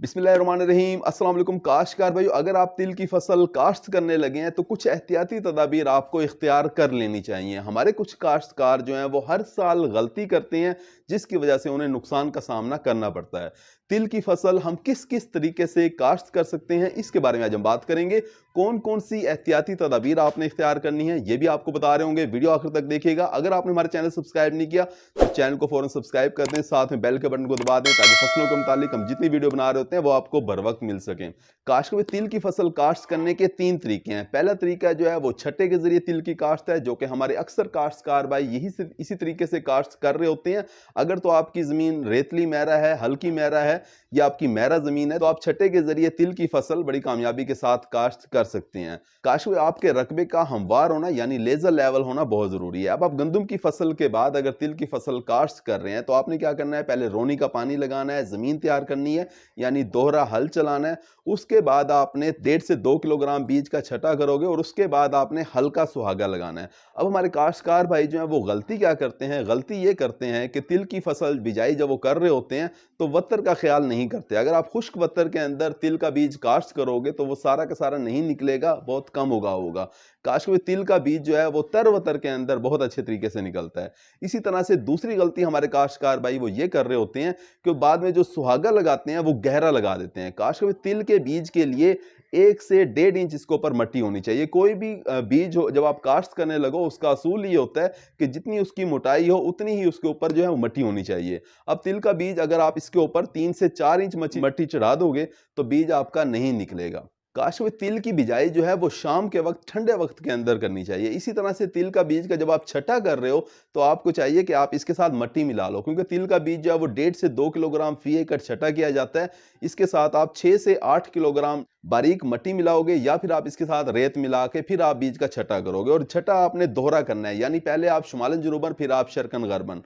बिस्मिल्लाहिर्रहमानिर्रहीम अस्सलाम वालेकुम काश्तकार भाइयों, अगर आप तिल की फसल काश्त करने लगे हैं तो कुछ एहतियाती तदाबीर आपको इख्तियार कर लेनी चाहिए। हमारे कुछ काश्तकार जो हैं वो हर साल गलती करते हैं जिसकी वजह से उन्हें नुकसान का सामना करना पड़ता है। तिल की फसल हम किस किस तरीके से काश्त कर सकते हैं इसके बारे में आज हम बात करेंगे। कौन कौन सी एहतियाती तदाबीर आपने इख्तियार करनी है ये भी आपको बता रहे होंगे। वीडियो आखिर तक देखिएगा। अगर आपने हमारे चैनल सब्सक्राइब नहीं किया तो चैनल को फौरन सब्सक्राइब कर दें, साथ में बेल के बटन को दबा दें ताकि फसलों के मुतालिक हम जितनी वीडियो बना रहे होते हैं वो आपको बर वक्त मिल सकें। काश्त में तिल की फसल काश्त करने के 3 तरीके हैं। पहला तरीका जो है वो छट्टे के जरिए तिल की काश्त है, जो कि हमारे अक्सर काश्तकार भाई इसी तरीके से काश्त कर रहे होते हैं। अगर तो आपकी जमीन रेतली मैरा है, हल्की मैरा है या आपकी मैरा जमीन है तो आप छट्टे के जरिए तिल की फसल बड़ी कामयाबी के साथ काश्त कर सकते हैं। काश्त में आपके रकबे का हमवार होना यानी लेजर लेवल होना बहुत जरूरी है। अब आप गंदम की फसल के बाद अगर तिल की फसल काश्त कर रहे हैं तो आपने क्या करना है, पहले रोनी का पानी लगाना है, जमीन तैयार करनी है यानी दोहरा हल चलाना है। उसके बाद आपने 1.5 से 2 किलोग्राम बीज का छटा करोगे और उसके बाद आपने हल्का सुहागा लगाना है। अब हमारे काश्तकार भाई जो हैं वो गलती क्या करते हैं, गलती ये करते हैं कि तिल की फसल बिजाई जब वो कर रहे होते हैं तो वत्तर का ख्याल नहीं करते। अगर आप खुश्क वत्तर के अंदर तिल का बीज काश्त करोगे तो वो सारा का सारा नहीं निकलेगा, बहुत कम होगा। काश्त में तिल का बीज जो है वो तर वत्तर के अंदर बहुत अच्छे तरीके से निकलता है। इसी तरह से दूसरी गलती हमारे काश्तकार भाई वो ये कर रहे होते हैं कि बाद में जो सुहागा लगाते हैं वो गहरा लगा देते हैं। काश्त में तिल के बीज के लिए 1 से 1.5 इंच इसके ऊपर मट्टी होनी चाहिए। कोई भी बीज हो जब आप काश्त करने लगो उसका असूल ये होता है कि जितनी उसकी मोटाई हो उतनी ही उसके ऊपर जो है वो मट्टी होनी चाहिए। अब तिल का बीज अगर आप इसके ऊपर 3 से 4 इंच मट्टी चढ़ा दोगे तो बीज आपका नहीं निकलेगा। काश्त में तिल की बिजाई जो है वो शाम के वक्त ठंडे वक्त के अंदर करनी चाहिए। इसी तरह से तिल का बीज का जब आप छटा कर रहे हो तो आपको चाहिए कि आप इसके साथ मट्टी मिला लो, क्योंकि तिल का बीज जो है वो 1.5 से 2 किलोग्राम फी एकड़ छटा किया जाता है। इसके साथ आप 6 से 8 किलोग्राम बारीक मट्टी मिलाओगे या फिर आप इसके साथ रेत मिला के फिर आप बीज का छटा करोगे। और छटा आपने दोहरा करना है यानी पहले आप शुमालन जुनूबन फिर आप शर्कन गरबन,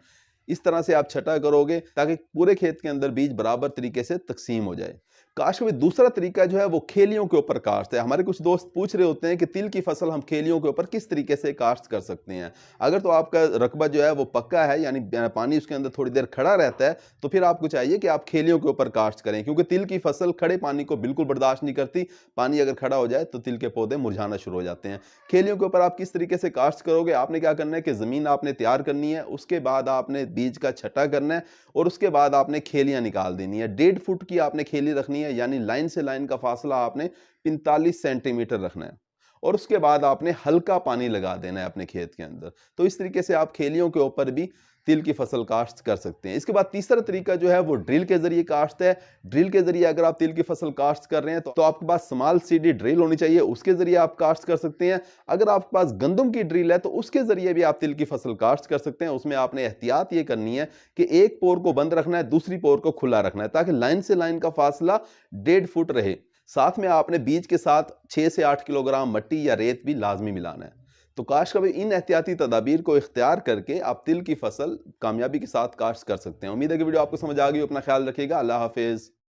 इस तरह से आप छटा करोगे ताकि पूरे खेत के अंदर बीज बराबर तरीके से तकसीम हो जाए। काश्त में दूसरा तरीका जो है वो खेलियों के ऊपर काश्त है। हमारे कुछ दोस्त पूछ रहे होते हैं कि तिल की फसल हम खेलियों के ऊपर किस तरीके से काश्त कर सकते हैं। अगर तो आपका रकबा जो है वो पक्का है यानी पानी उसके अंदर थोड़ी देर खड़ा रहता है तो फिर आपको चाहिए कि आप खेलियों के ऊपर काश्त करें, क्योंकि तिल की फसल खड़े पानी को बिल्कुल बर्दाश्त नहीं करती। पानी अगर खड़ा हो जाए तो तिल के पौधे मुरझाना शुरू हो जाते हैं। खेलियों के ऊपर आप किस तरीके से काश्त करोगे, आपने क्या करना है कि जमीन आपने तैयार करनी है, उसके बाद आपने बीज का छटा करना है और उसके बाद आपने खेलियां निकाल देनी है। 1.5 फुट की आपने खेली रखनी है यानी लाइन से लाइन का फासला आपने 45 सेंटीमीटर रखना है और उसके बाद आपने हल्का पानी लगा देना है अपने खेत के अंदर। तो इस तरीके से आप खेलियों के ऊपर भी तिल की फसल काश्त कर सकते हैं। इसके बाद तीसरा तरीका जो है वो ड्रिल के जरिए काश्त है। ड्रिल के जरिए अगर आप तिल की फसल काश्त कर रहे हैं तो आपके पास स्मॉल सीडी ड्रिल होनी चाहिए, उसके जरिए आप काश्त कर सकते हैं। अगर आपके पास गंदम की ड्रिल है तो उसके जरिए भी आप तिल की फसल काश्त कर सकते हैं। उसमें आपने एहतियात ये करनी है कि एक पोर को बंद रखना है, दूसरी पोर को खुला रखना है ताकि लाइन से लाइन का फासला 1.5 फुट रहे। साथ में आपने बीज के साथ 6 से 8 किलोग्राम मट्टी या रेत भी लाजमी मिलाना है। तो काश्त का इन एहतियाती तदाबीर को इख्तियार करके आप तिल की फसल कामयाबी के साथ काश्त कर सकते हैं। उम्मीद है कि वीडियो आपको समझ आ गई। अपना ख्याल रखिएगा। अल्लाह हाफिज।